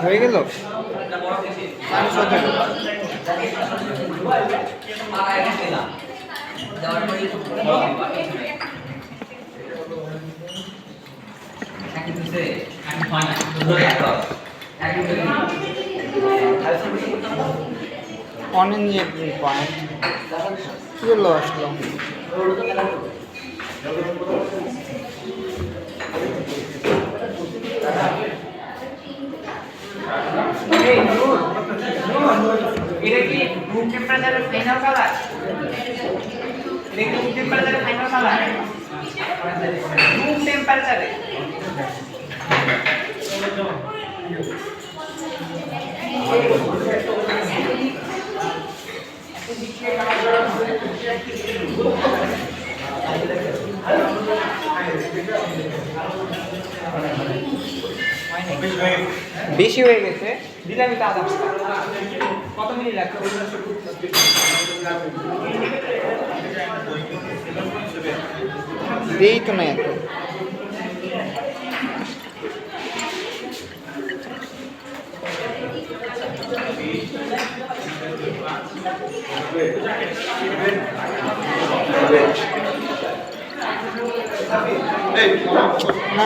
হয়ে গেল orange point কিগুলো আসলো এটা কি রুম টেম্পারেচারের ফাইনাল কালার? এটা কি রুম টেম্পারেচারের ফাইনাল কালার? রুম টেম্পারেচারে বেশি হয়ে গেছে দিলাম এটা আদা কত মিনিট লাগবে দেই তো না এত না